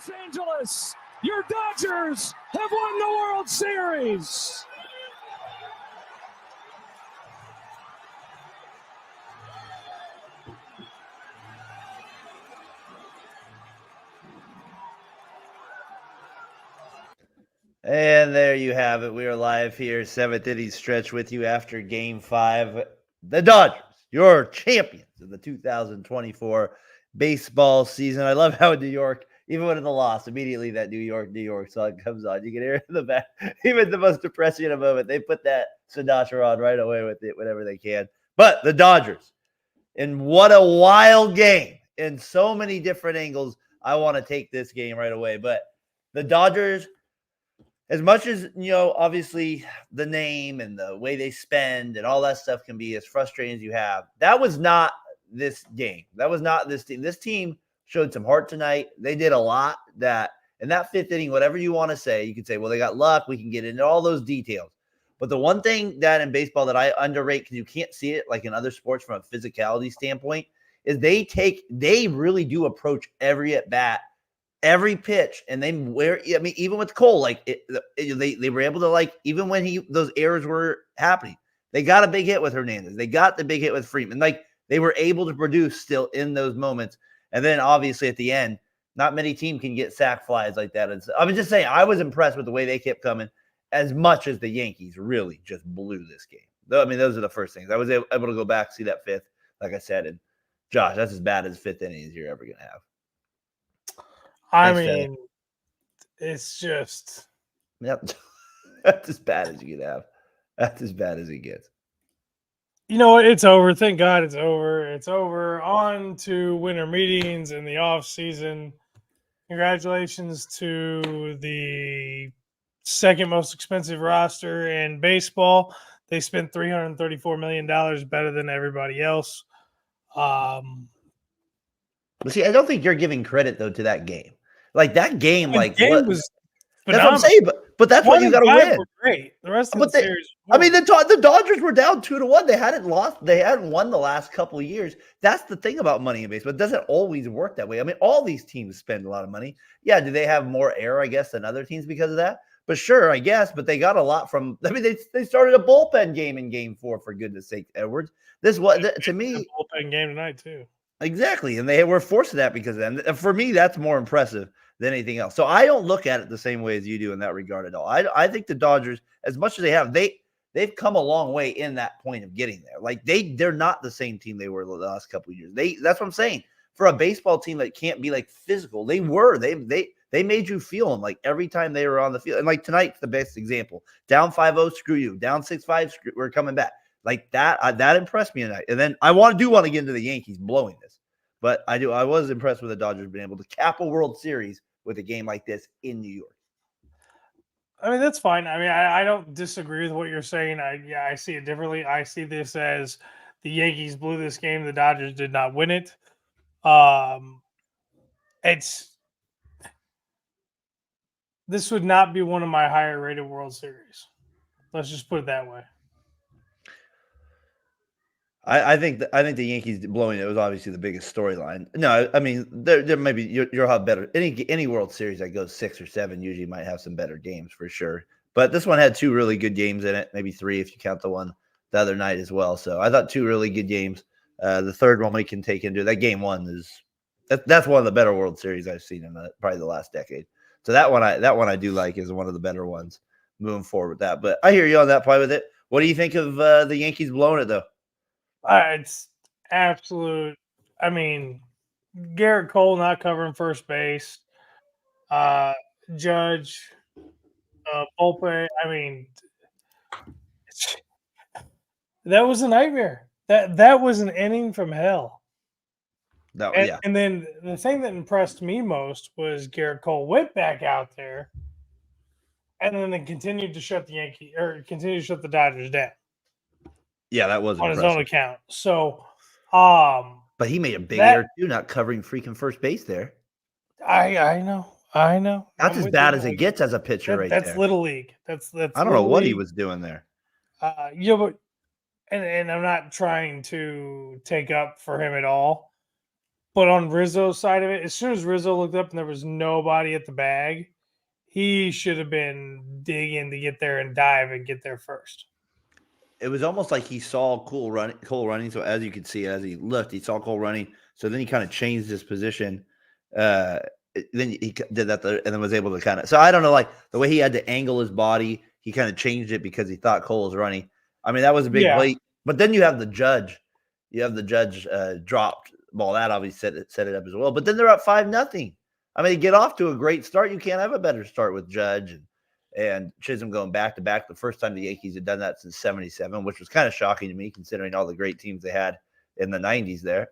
Los Angeles, your Dodgers have won the World Series. And there you have it. We are live here, 7th inning stretch with you after Game 5. The Dodgers, your champions of the 2024 baseball season. I love how in New York, even when it's a loss, immediately that New York song comes on. You can hear it in the back. Even the most depressing of a moment, they put that Sinatra on right away with it whenever they can. But the Dodgers, and what a wild game in so many different angles. I want to take this game right away. But the Dodgers, as much as, obviously the name and the way they spend and all that stuff can be as frustrating as you have, that was not this game. That was not this team. This team showed some heart tonight. They did a lot that in that 5th inning, whatever you want to say, you could say, well, they got luck. We can get into all those details. But the one thing that in baseball that I underrate, because you can't see it like in other sports from a physicality standpoint, is they really do approach every at-bat, every pitch, and even with Cole, they were able to, even when those errors were happening, they got a big hit with Hernandez. They got the big hit with Freeman. They were able to produce still in those moments. And then obviously at the end, not many teams can get sac flies like that. And I was just saying, I was impressed with the way they kept coming, as much as the Yankees really just blew this game. Those are the first things. I was able to go back, see that 5th, like I said, and Josh, that's as bad as 5th inning as you're ever going to have. It's just. Yep. That's as bad as you can have. That's as bad as it gets. You know what? It's over. Thank God it's over. It's over. On to winter meetings in the off season. Congratulations to the second most expensive roster in baseball. They spent $334 million better than everybody else. But see, I don't think you're giving credit though to that game. That game, was phenomenal. That's what I'm saying. But that's what you got to win. Great. The rest of the series. The Dodgers were down 2-1. They hadn't lost. They hadn't won the last couple of years. That's the thing about money in baseball. It doesn't always work that way. All these teams spend a lot of money. Yeah, do they have more error, I guess, than other teams because of that? But sure, I guess. But they got a lot from. They started a bullpen game in Game 4, for goodness sake, Edwards. This was to me a bullpen game tonight too. Exactly, and they were forced to that because of them. And for me, that's more impressive than anything else. So I don't look at it the same way as you do in that regard at all. I think the Dodgers, as much as they have, they've come a long way in that point of getting there. They're not the same team they were the last couple of years. That's what I'm saying. For a baseball team that can't be physical, they made you feel them every time they were on the field. And tonight's the best example. Down 5-0, screw you. Down 6-5, we're coming back. That impressed me tonight. And then I do want to get into the Yankees blowing this. But I was impressed with the Dodgers being able to cap a World Series with a game like this in New York. That's fine. I don't disagree with what you're saying. I see it differently. I see this as the Yankees blew this game. The Dodgers did not win it. This would not be one of my higher rated World Series. Let's just put it that way. I think the Yankees blowing it was obviously the biggest storyline. No, there may be you'll have better any World Series that goes 6 or 7 usually might have some better games for sure. But this one had 2 really good games in it, maybe 3 if you count the one the other night as well. So I thought 2 really good games. The third one we can take into that. Game 1 that's one of the better World Series I've seen in probably the last decade. So that one I do like is one of the better ones moving forward with that. But I hear you on that part with it. What do you think of the Yankees blowing it though? It's absolute. Garrett Cole not covering first base. Judge, Volpe. That was a nightmare. That was an inning from hell. And then the thing that impressed me most was Garrett Cole went back out there, and then they continued to shut the Dodgers down. Yeah, that was on impressive. His own account. So, but he made a big error too, not covering freaking first base there. I know. That's as bad as it gets as a pitcher, that's Little League. That's I don't know what he was doing there. But and I'm not trying to take up for him at all. But on Rizzo's side of it, as soon as Rizzo looked up and there was nobody at the bag, he should have been digging to get there and dive and get there first. It was almost like he saw Cole running. So as you could see, as he looked, he saw Cole running. So then he kind of changed his position. Then he did that, and then was able to kind of. So I don't know, like the way he had to angle his body, he kind of changed it because he thought Cole was running. I mean, that was a big play. But then you have the judge. You have the judge dropped ball. That obviously set it up as well. But then they're up 5-0. I mean, get off to a great start. You can't have a better start with Judge and Chisholm going back to back. The first time the Yankees had done that since '77, which was kind of shocking to me considering all the great teams they had in the '90s there.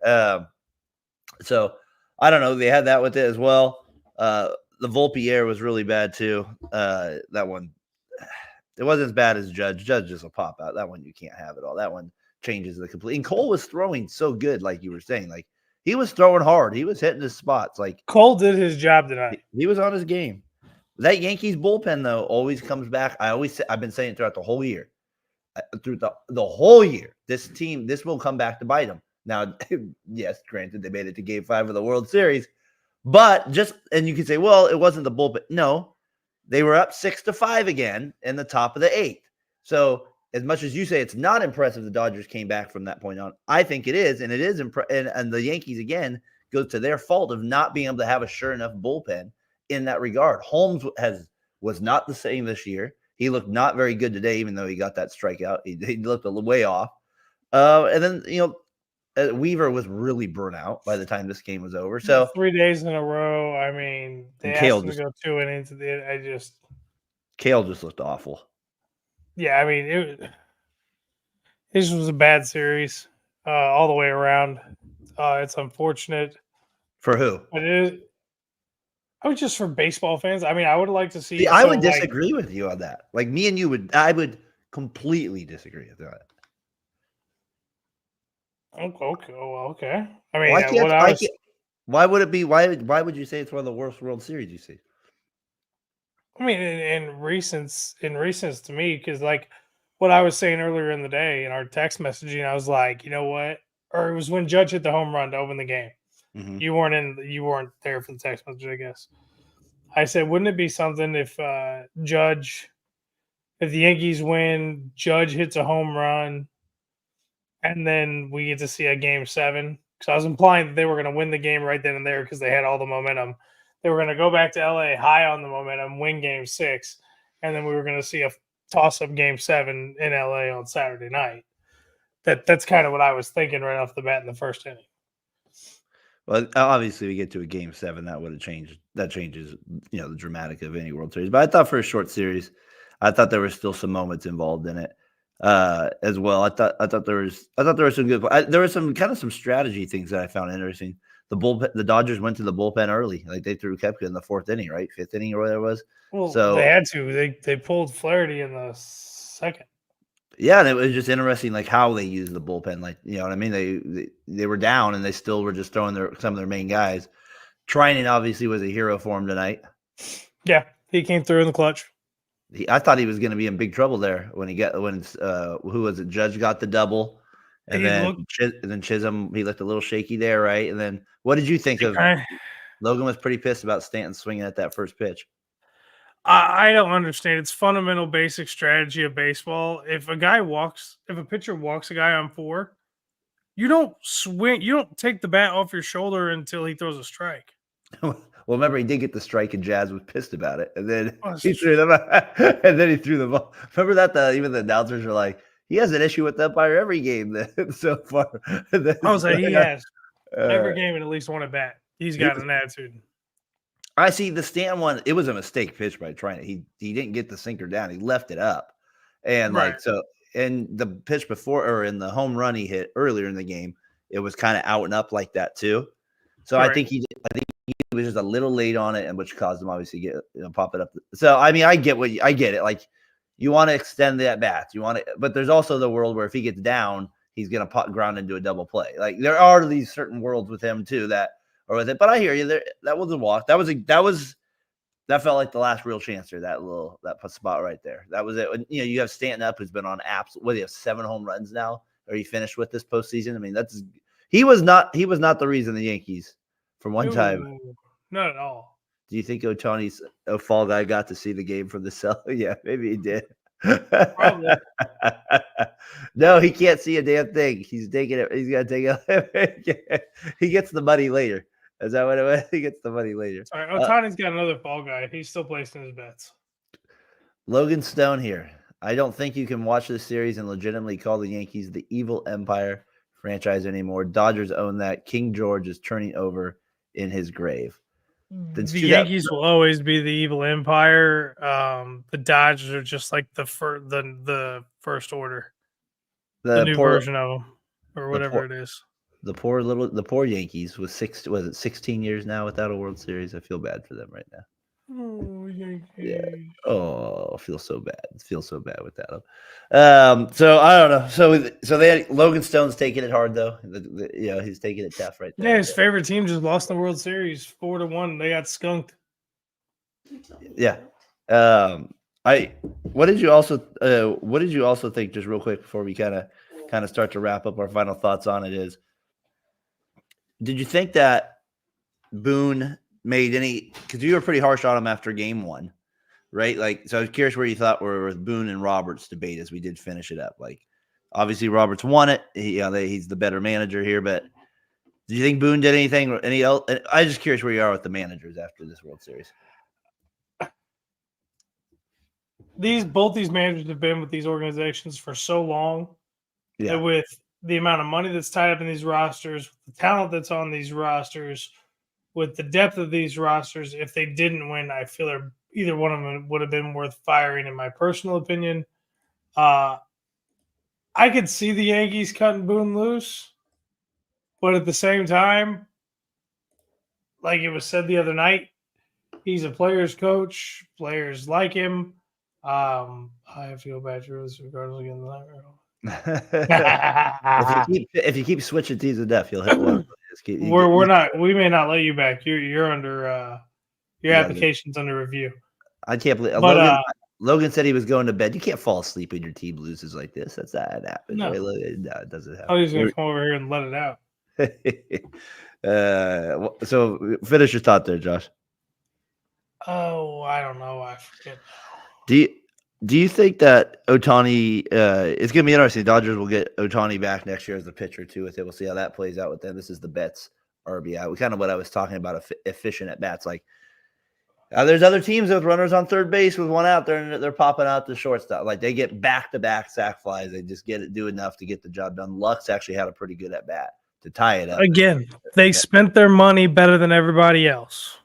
So I don't know. They had that with it as well. The Volpe air was really bad too. That one, it wasn't as bad as Judge. Judge just a pop out. That one you can't have it all. That one changes the complete. And Cole was throwing so good, like you were saying. Like he was throwing hard. He was hitting his spots. Like Cole did his job tonight. He was on his game. That Yankees bullpen though always comes back. I've been saying throughout the whole year. Through the whole year, this will come back to bite them. Now, yes, granted, they made it to Game 5 of the World Series, but and you can say, well, it wasn't the bullpen. No, they were up 6-5 again in the top of the 8th. So, as much as you say it's not impressive, the Dodgers came back from that point on. I think it is, and it is and the Yankees again goes to their fault of not being able to have a sure enough bullpen in that regard. Holmes was not the same this year. He looked not very good today, even though he got that strikeout. He looked a little way off. And then, Weaver was really burnt out by the time this game was over. So 3 days in a row. I mean, they asked him to go 2 innings. Kale just looked awful. Yeah, I mean, this was a bad series all the way around. It's unfortunate. For who? But it is. I was just for baseball fans. I mean, I would like to see. See, I would disagree with you on that. Like me and you I would completely disagree with that. Okay. I mean, why would it be? Why would you say it's one of the worst World Series you see? I mean, in recents to me, because like what I was saying earlier in the day in our text messaging, I was like, you know what? Or it was when Judge hit the home run to open the game. Mm-hmm. You weren't there for the text message, I guess. I said, wouldn't it be something if the Yankees win, Judge hits a home run, and then we get to see a Game 7? Because I was implying that they were going to win the game right then and there because they had all the momentum. They were going to go back to LA high on the momentum, win Game 6, and then we were going to see a toss-up Game 7 in LA on Saturday night. That's kind of what I was thinking right off the bat in the first inning. Well, obviously, we get to a Game 7, that would have changed. That changes, the dramatic of any World Series. But I thought for a short series, I thought there were still some moments involved in it as well. I thought there was some good. There were some strategy things that I found interesting. The Dodgers went to the bullpen early, like they threw Koepka in the 4th inning, right, 5th inning or whatever it was. Well, so they had to. They pulled Flaherty in the 2nd. Yeah, and it was just interesting, like how they used the bullpen. Like, you know what I mean? They were down, and they still were just throwing some of their main guys. Trinan obviously was a hero for him tonight. Yeah, he came through in the clutch. I thought he was going to be in big trouble there when who was it? Judge got the double, and then Chisholm, he looked a little shaky there, right? And then what did you think of? Logan was pretty pissed about Stanton swinging at that first pitch. I don't understand. It's fundamental basic strategy of baseball. If a pitcher walks a guy on 4, you don't swing. You don't take the bat off your shoulder until he throws a strike. Well, remember he did get the strike, and Jazz was pissed about it, and then he threw them out, and then he threw the ball. Remember that even the announcers are like, he has an issue with the umpire every game so far. I was like, he has every game in at least one at bat. He's got an attitude. I see the Stanton one. It was a mistake pitch by Trinan. He didn't get the sinker down. He left it up, and and the pitch before or in the home run he hit earlier in the game, it was kind of out and up like that too. So I think he was just a little late on it, and which caused him obviously to get pop it up. So I mean, I get it. Like you want to extend the at bats, but there's also the world where if he gets down, he's gonna ground into a double play. Like there are these certain worlds with him too that. Or with it, but I hear you. That was a walk. That felt like the last real chance there. That spot right there. That was it. And, you have Stanton up, who's been on apps. What do you have 7 home runs now? Are you finished with this postseason? I mean, that's He was not the reason the Yankees, for one time. No, not at all. Do you think Otani's a fall guy got to see the game from the cell? Yeah, maybe he did. Probably. No, he can't see a damn thing. He's taking it. He's got to take it. He gets the money later. Is that what it was? He gets the money later. Sorry, Otani's got another fall guy. He's still placing his bets. Logan Stone here. I don't think you can watch this series and legitimately call the Yankees the evil empire franchise anymore. Dodgers own that. King George is turning over in his grave. The Yankees will always be the evil empire. The Dodgers are just like the first order, the new version of them, or whatever it is. The poor Yankees was 16 years now without a World Series. I feel bad for them right now. Oh, Yankees. Yeah. Oh, I feel so bad. Without them. So I don't know. So they had Logan Stone's taking it hard though. He's taking it tough right there. Yeah, his favorite team just lost the World Series 4-1. They got skunked. Yeah. What did you also think, just real quick before we kind of start to wrap up our final thoughts on it, is did you think that Boone made any, because you were pretty harsh on him after game one, right? Like, so I was curious where you thought were with Boone and Roberts debate as we did finish it up. Like, obviously Roberts won it. He's the better manager here, but do you think Boone did anything? I'm just curious where you are with the managers after this World Series. Both these managers have been with these organizations for so long that with the amount of money that's tied up in these rosters, the talent that's on these rosters, with the depth of these rosters, if they didn't win, I feel either one of them would have been worth firing, in my personal opinion. I could see the Yankees cutting Boone loose, but at the same time, like it was said the other night, he's a player's coach. Players like him. I have to go back to this regardless again. If you keep switching teams to death, you'll hit one. We may not let you back. You're under your application's under review. I can't believe Logan said he was going to bed. You can't fall asleep when your team loses like this. That's not what happens. No. Right? No, it doesn't happen. I was gonna come over here and let it out. So finish your thought there, Josh. Oh, I don't know. I forget. Do you think that Otani it's going to be interesting? Dodgers will get Otani back next year as a pitcher too. With it, we'll see how that plays out with them. This is the Betts RBI. Kind of what I was talking about, efficient at bats. Like there's other teams with runners on third base with one out there, and they're popping out the shortstop. Like they get back-to-back sac flies. They just do enough to get the job done. Lux actually had a pretty good at bat to tie it up. Again, they spent their money better than everybody else.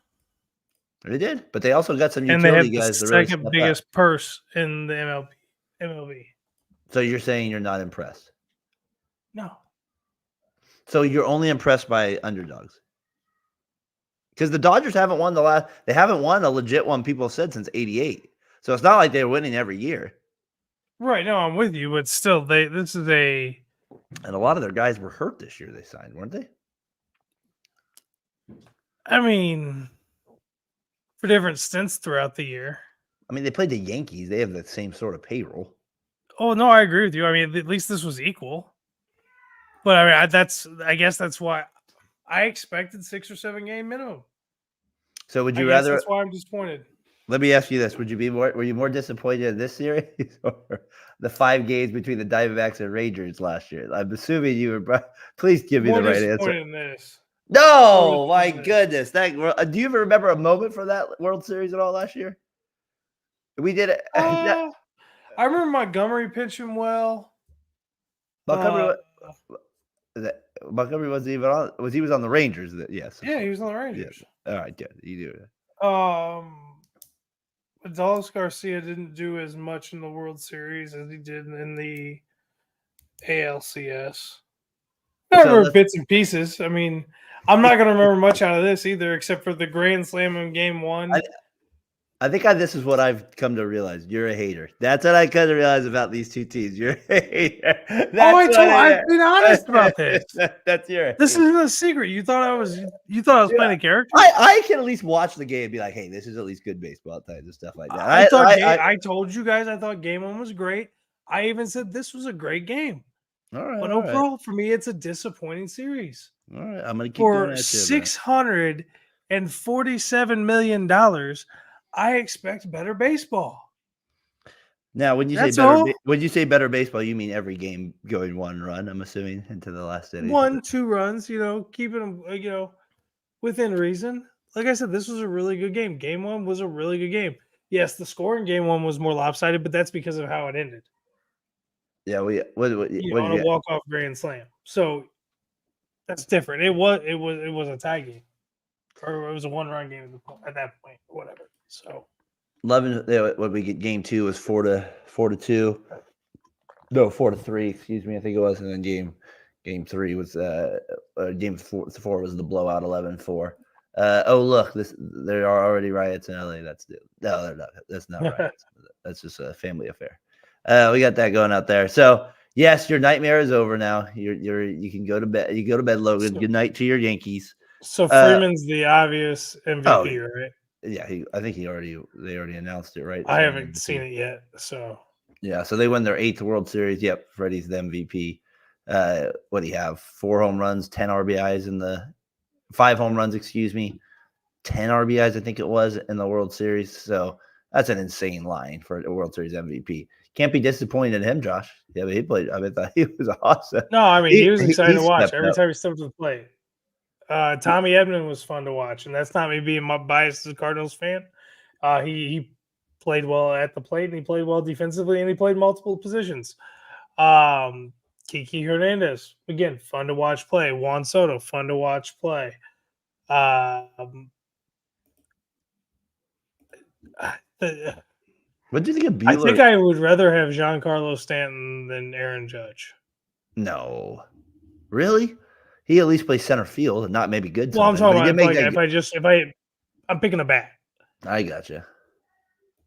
They did, but they also got some utility guys. And they had the second biggest purse in the MLB. So you're saying you're not impressed? No. So you're only impressed by underdogs? Because the Dodgers haven't won they haven't won a legit one, people said, since '88. So it's not like they're winning every year. Right. No, I'm with you, but still, this is a. And a lot of their guys were hurt this year. They signed, weren't they? I mean, for different stints throughout the year. I mean, they played the Yankees. They have the same sort of payroll. Oh no, I agree with you. I mean, at least this was equal. But I mean, I guess that's why I expected 6 or 7 game minimum. So would you rather? That's why I'm disappointed. Let me ask you this: were you more disappointed in this series or the 5 games between the Diamondbacks and Rangers last year? I'm assuming you were. Please give me the right answer. In this. No, my goodness! Do you even remember a moment for that World Series at all last year? We did it. I remember Montgomery pitching well. Montgomery wasn't even on. He was on the Rangers? Yes. Yeah, he was on the Rangers. Yeah. All right, good. You do it. Adolis Garcia didn't do as much in the World Series as he did in the ALCS. I remember bits and pieces. I mean, I'm not going to remember much out of this either, except for the grand slam in Game 1. I think this is what I've come to realize. You're a hater. That's what I come to realize about these two teams. You're a hater. I've been honest about this. That's your. This isn't a secret. You thought I was playing a character. I can at least watch the game and be like, hey, this is at least good baseball types and stuff like that. I told you guys I thought Game 1 was great. I even said this was a great game. All right, But all right, overall, for me, it's a disappointing series. all right. I'm gonna keep going For at you, bro. $647 million, I expect better baseball. Now, when you say That's better, all. when you say better baseball, you mean every game going 1 run. I'm assuming into the last innings. 1-2 runs, keeping them, within reason. Like I said, this was a really good game. Game 1 was a really good game. Yes, the score in game 1 was more lopsided, but that's because of how it ended. Yeah, what On did a you? walk-off grand slam. So that's different. It was a tie game, or it was a 1-run game at that point, or whatever. So 11. What we get? Game 2 was 4-2. No, 4-3. Excuse me. I think it was, and then game 3 was game 4 was the blowout 11-4. Oh look, there are already riots in LA. No, they're not. That's not riots. That's just a family affair. We got that going out there. So yes, your nightmare is over now. You can go to bed. You go to bed, Logan. Good night to your Yankees. So Freeman's the obvious Oh MVP, right? yeah, I think they already announced it, right? I haven't seen it yet, so yeah. So they won their 8th World Series. Yep, Freddie's the MVP. What do you have? 4 home runs, 10 RBIs in the 5 home runs, excuse me, 10 RBIs, I think it was in the World Series. So that's an insane line for a World Series MVP. Can't be disappointed in him, Josh. Yeah, but he played. I thought he was awesome. no, I mean he was exciting to watch stepped every up. time he stepped to the plate. Tommy Edman was fun to watch, and that's not me being my biased as a Cardinals fan. He played well at the plate, and he played well defensively, and he played multiple positions. Kiki Hernandez, again, fun to watch play. Juan Soto, fun to watch play. What do you think of I Bueller? think I would rather have Giancarlo Stanton than Aaron Judge. No, really? He at least plays center field, and not maybe good. Well, I'm Sometimes, talking but he about did make that. I'm picking a bat. I gotcha.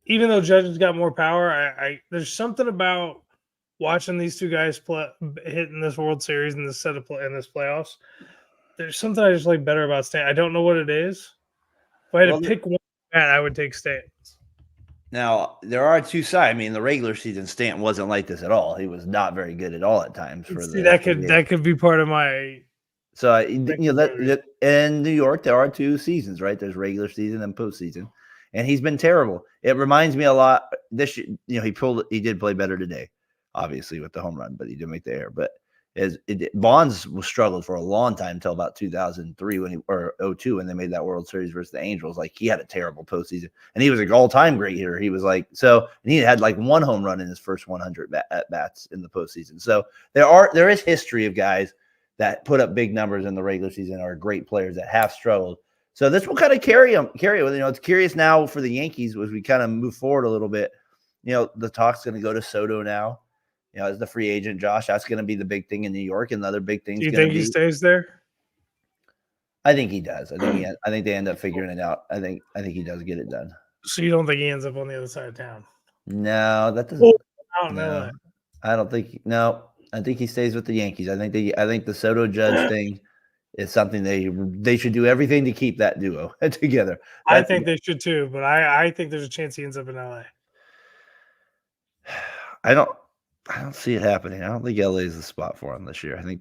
Even though Judge has got more power, I there's something about watching these two guys hit in this World Series and this in this playoffs. There's something I just like better about Stanton. I don't know what it is. If I had to pick one bat, I would take Stanton. Now, there are two sides. I mean, the regular season, Stanton wasn't like this at all. He was not very good at all at times. That could be part of my. So that in New York, there are 2 seasons, right? There's regular season and postseason, and he's been terrible. It reminds me a lot. He did play better today, obviously with the home run, but he didn't make the error. But Bonds struggled for a long time until about 2003 or 02 when they made that World Series versus the Angels. Like he had a terrible postseason, and he was an all-time great hitter. He was and he had like 1 home run in his first 100 at bats in the postseason. So there is history of guys that put up big numbers in the regular season are great players that have struggled. So this will kind of carry it. It's curious now for the Yankees as we kind of move forward a little bit. The talk's going to go to Soto now. As the free agent, Josh, that's going to be the big thing in New York, and the other big thing. Do you think he stays there? I think he does. I think they end up figuring it out. I think he does get it done. So you don't think he ends up on the other side of town? No, that doesn't. No. I don't think. No, I think he stays with the Yankees. I think the Soto Judge thing is something they should do everything to keep that duo together. I think they should too, but I think there's a chance he ends up in LA. I don't see it happening. I don't think LA is the spot for him this year. They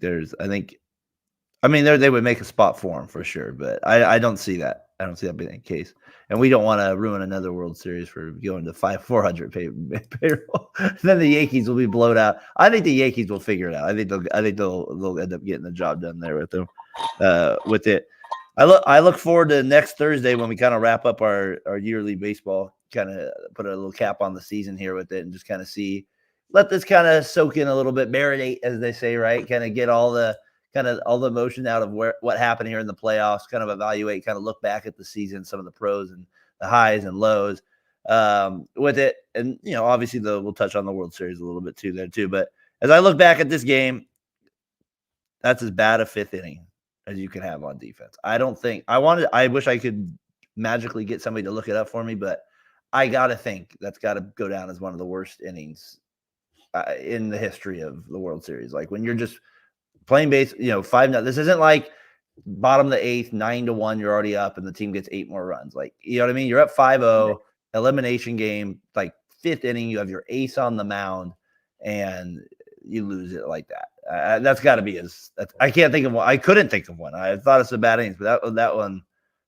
would make a spot for him for sure, but I don't see that. I don't see that being the case. And we don't want to ruin another World Series for going to 400 payroll. Then the Yankees will be blown out. I think the Yankees will figure it out. I think they'll end up getting the job done there with them. With it, I look forward to next Thursday when we kind of wrap up our yearly baseball. Kind of put a little cap on the season here with it, and just kind of let this kind of soak in a little bit, marinate, as they say, right? Kind of get all the emotion out of what happened here in the playoffs, kind of evaluate, kind of look back at the season, some of the pros and the highs and lows with it. And, obviously we'll touch on the World Series a little bit too. But as I look back at this game, that's as bad a 5th inning as you can have on defense. I wish I could magically get somebody to look it up for me, but I got to think that's got to go down as one of the worst innings in the history of the World Series. Like when you're just playing base, 5-0. This isn't like bottom of the 8th, 9-1, you're already up and the team gets 8 more runs. Like, you know what I mean? You're up 5-0, elimination game, like 5th inning, you have your ace on the mound and you lose it like that. That's got to be his. I can't think of one. I couldn't think of one. I thought of some bad innings, but that one,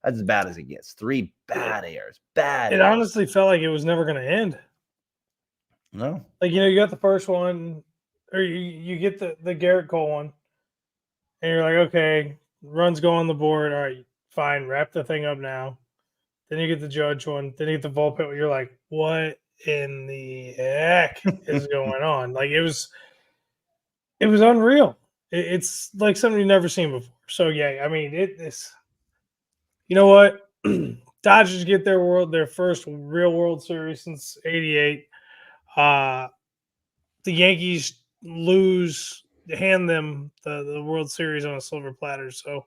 that's as bad as it gets. 3 bad errors. Bad. It honestly felt like it was never going to end. No. Like, you got the first one, or you get the Garrett Cole one, and you're like, okay, runs go on the board. All right, fine, wrap the thing up now. Then you get the Judge one. Then you get the Volpe one. You're like, what in the heck is going on? Like, it was unreal. It's like something you've never seen before. So yeah, I mean, it's you know what? Dodgers get their first real World Series since '88. The Yankees hand them the World Series on a silver platter. So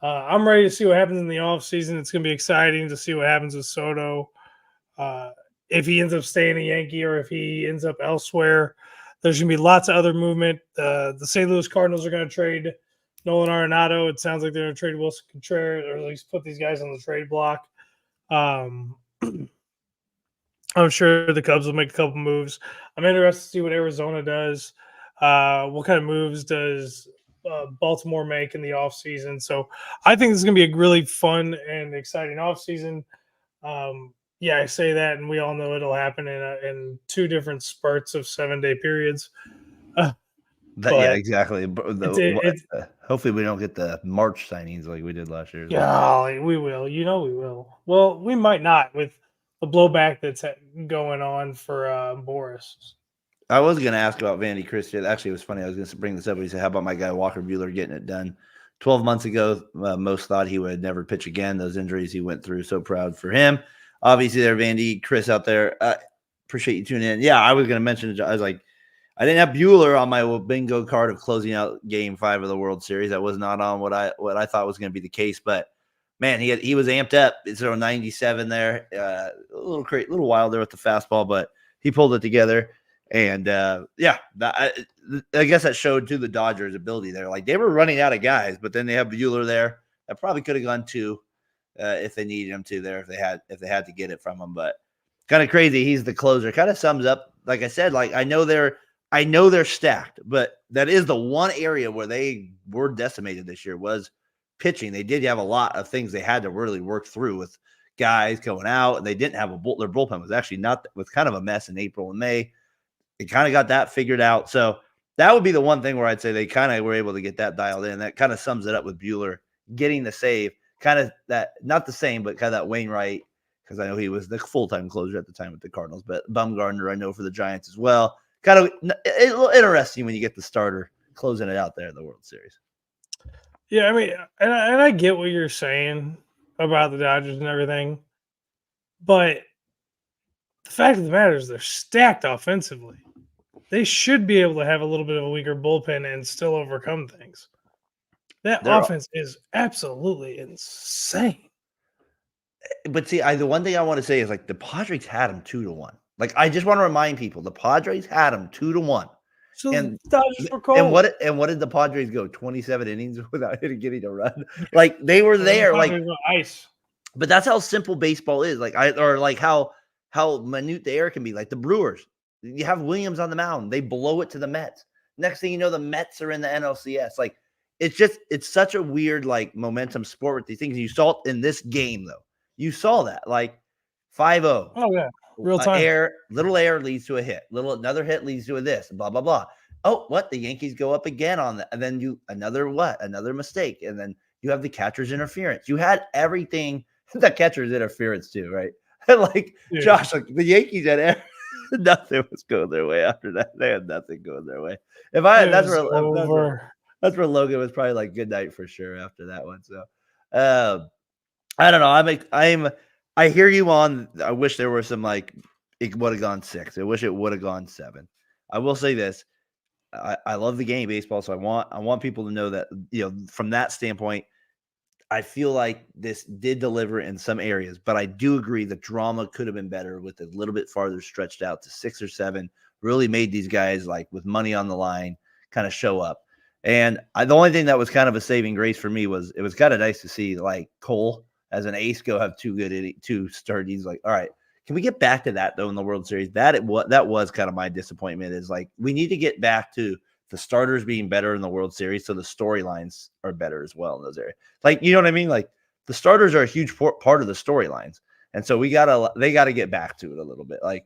I'm ready to see what happens in the offseason. It's going to be exciting to see what happens with Soto. If he ends up staying a Yankee or if he ends up elsewhere, there's going to be lots of other movement. The St. Louis Cardinals are going to trade Nolan Arenado. It sounds like they're going to trade Wilson Contreras, or at least put these guys on the trade block. I'm sure the Cubs will make a couple moves. I'm interested to see what Arizona does. What kind of moves does Baltimore make in the offseason? So I think this is going to be a really fun and exciting offseason. Yeah, I say that, and we all know it'll happen in 2 different spurts of 7-day periods. Yeah, exactly. Hopefully, we don't get the March signings like we did last year. Yeah, we will. We will. Well, we might not with the blowback that's going on for Boris. I was going to ask about Vandy Chris. Actually, it was funny. I was going to bring this up. He said, how about my guy Walker Buehler getting it done? 12 months ago, most thought he would never pitch again. Those injuries he went through, so proud for him. Obviously, there, Vandy, Chris out there. Appreciate you tuning in. Yeah, I was going to mention, I was like, I didn't have Buehler on my bingo card of closing out Game 5 of the World Series. That was not on what I thought was going to be the case. But man, he was amped up. It's 97 there, a little wild there with the fastball, but he pulled it together. And I guess that showed to the Dodgers' ability there. Like they were running out of guys, but then they have Buehler there. That probably could have gone 2 if they needed him to there, if they had to get it from him. But kind of crazy. He's the closer. Kind of sums up, like I said, like I know they're stacked, but that is the one area where they were decimated this year was pitching. They did have a lot of things they had to really work through with guys going out, and they didn't have their bullpen was kind of a mess in April and May. They kind of got that figured out. So that would be the one thing where I'd say they kind of were able to get that dialed in. That kind of sums it up with Buehler getting the save. Kind of that, not the same, but kind of that Wainwright, because I know he was the full-time closer at the time with the Cardinals, but Bumgarner I know for the Giants as well. Kind of a little interesting when you get the starter closing it out there in the World Series. Yeah, I mean, and I get what you're saying about the Dodgers and everything, but the fact of the matter is they're stacked offensively. They should be able to have a little bit of a weaker bullpen and still overcome things. That offense is absolutely insane. But see, the one thing I want to say is like the Padres had them 2-1. Like I just want to remind people, the Padres had them 2-1. So and the Dodgers were cold. And what did the Padres go? 27 innings without getting a run. Like they were there. Like ice. But that's how simple baseball is. Like how minute the air can be. Like the Brewers, you have Williams on the mound. They blow it to the Mets. Next thing you know, the Mets are in the NLCS. Like it's such a weird like momentum sport with these things. You saw it in this game though. You saw that like 5-0. Oh yeah, real time. Little air leads to a hit. Another hit leads to a this. Blah blah blah. Oh, what? The Yankees go up again on that, and then another mistake, and then you have the catcher's interference. You had everything. The catcher's interference too, right? Like Josh, like the Yankees had nothing was going their way after that. They had nothing going their way. That's where Logan was probably like good night for sure after that one. So I don't know. I hear you on. I wish there were some like it would have gone 6. I wish it would have gone 7. I will say this. I love the game baseball, so I want people to know that from that standpoint, I feel like this did deliver in some areas, but I do agree the drama could have been better with a little bit farther stretched out to 6 or 7. Really made these guys like with money on the line kind of show up. And the only thing that was kind of a saving grace for me was it was kind of nice to see like Cole as an ace go have 2 starts. Like, all right, can we get back to that though in the World Series? That was kind of my disappointment is like we need to get back to the starters being better in the World Series, so the storylines are better as well in those areas. Like, you know what I mean? Like, the starters are a huge part of the storylines, and so they got to get back to it a little bit. Like,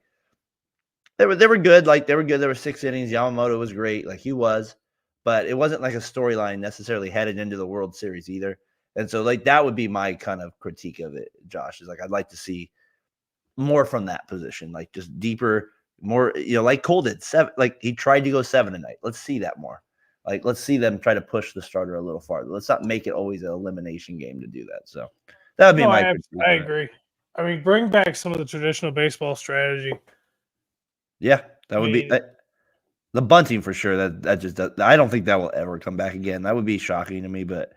they were good. Like, they were good. There were 6 innings. Yamamoto was great. Like, he was, but it wasn't like a storyline necessarily headed into the World Series either. And so, like, that would be my kind of critique of it, Josh, is like, I'd like to see more from that position, like just deeper, more, like Cole did 7, like he tried to go 7 tonight. Let's see that more. Like, let's see them try to push the starter a little farther. Let's not make it always an elimination game to do that. So that would be my critique. I agree. I mean, bring back some of the traditional baseball strategy. Yeah, that would be the bunting for sure. That just does, I don't think that will ever come back again. That would be shocking to me, but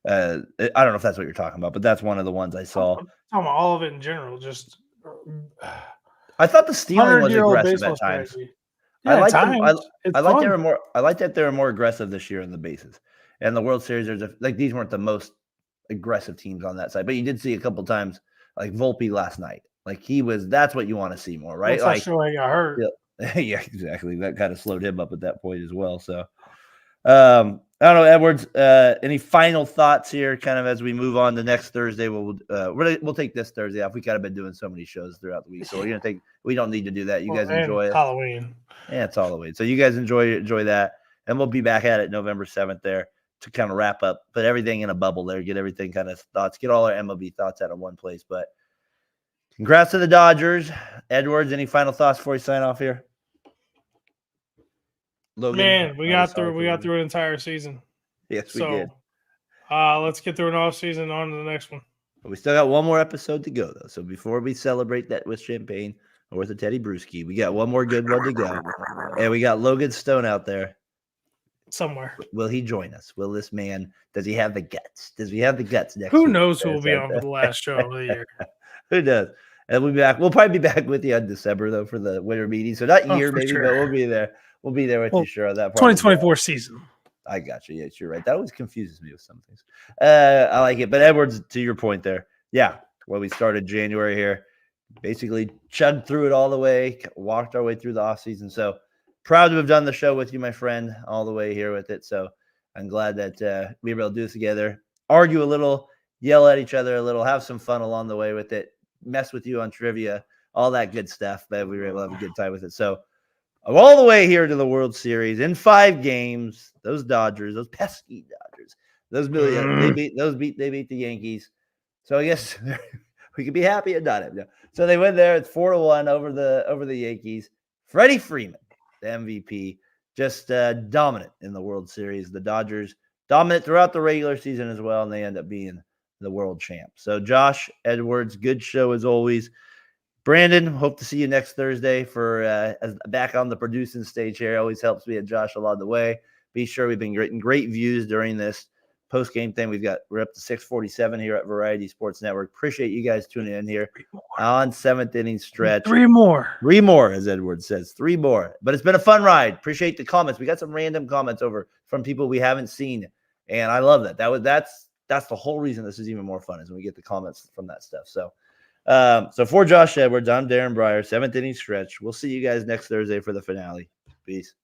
I don't know if that's what you're talking about, but that's one of the ones I saw. I'm talking about all of it in general. Just I thought the stealing was aggressive at times. Strategy. Yeah, I like that they were more aggressive this year in the bases. And the World Series, these weren't the most aggressive teams on that side, but you did see a couple times like Volpe last night. Like, that's what you want to see more, right? Well, like, sure, he got hurt. Yeah, exactly. That kind of slowed him up at that point as well. So, I don't know, Edwards. Any final thoughts here, kind of as we move on to next Thursday? We'll take this Thursday off. We kind of been doing so many shows throughout the week, so we don't need to do that. You guys enjoy it. Halloween. Yeah, it's Halloween. So you guys enjoy that, and we'll be back at it November 7th there to kind of wrap up, put everything in a bubble there, get everything kind of thoughts, get all our MLB thoughts out of one place. But congrats to the Dodgers, Edwards. Any final thoughts before we sign off here? Logan, man, we got through an entire season. Yes, we did. Let's get through an off season on to the next one. But we still got one more episode to go, though. So before we celebrate that with champagne or with a Teddy Brewski, we got one more good one to go. And we got Logan Stone out there. Somewhere. Will he join us? Will this man, does he have the guts? Does he have the guts next Who week? knows who will be on for the last show of the year? Who does? And we'll be back. We'll probably be back with you in December, though, for the winter meeting. So not year, maybe, sure. But we'll be there. We'll be there with you, sure, on that. 2024 season. I got you. Yes, you're right. That always confuses me with some things. I like it. But Edwards, to your point there, yeah, well, we started January here, basically chugged through it all the way, walked our way through the offseason. So proud to have done the show with you, my friend, all the way here with it. So I'm glad that we were able to do this together, argue a little, yell at each other a little, have some fun along the way with it, mess with you on trivia, all that good stuff. But we were able to have a good time with it. So all the way here to the World Series in 5 games, those Dodgers, those pesky Dodgers, they beat the Yankees. So I guess we could be happy and not. So they went there. It's 4-1 over the Yankees. Freddie Freeman, the MVP, just dominant in the World Series. The Dodgers dominant throughout the regular season as well, and they end up being the world champ. So Josh, Edwards, good show as always. Brandon, hope to see you next Thursday for back on the producing stage here. Always helps me and Josh along the way. Be sure we've been getting great views during this post-game thing. We're up to 647 here at Variety Sports Network. Appreciate you guys tuning in here on 7th inning stretch. 3 more, as Edward says. 3 more. But it's been a fun ride. Appreciate the comments. We got some random comments over from people we haven't seen, and I love that. That's the whole reason this is even more fun, is when we get the comments from that stuff. So for Josh Edwards, I'm Darren Breyer, 7th inning stretch. We'll see you guys next Thursday for the finale. Peace.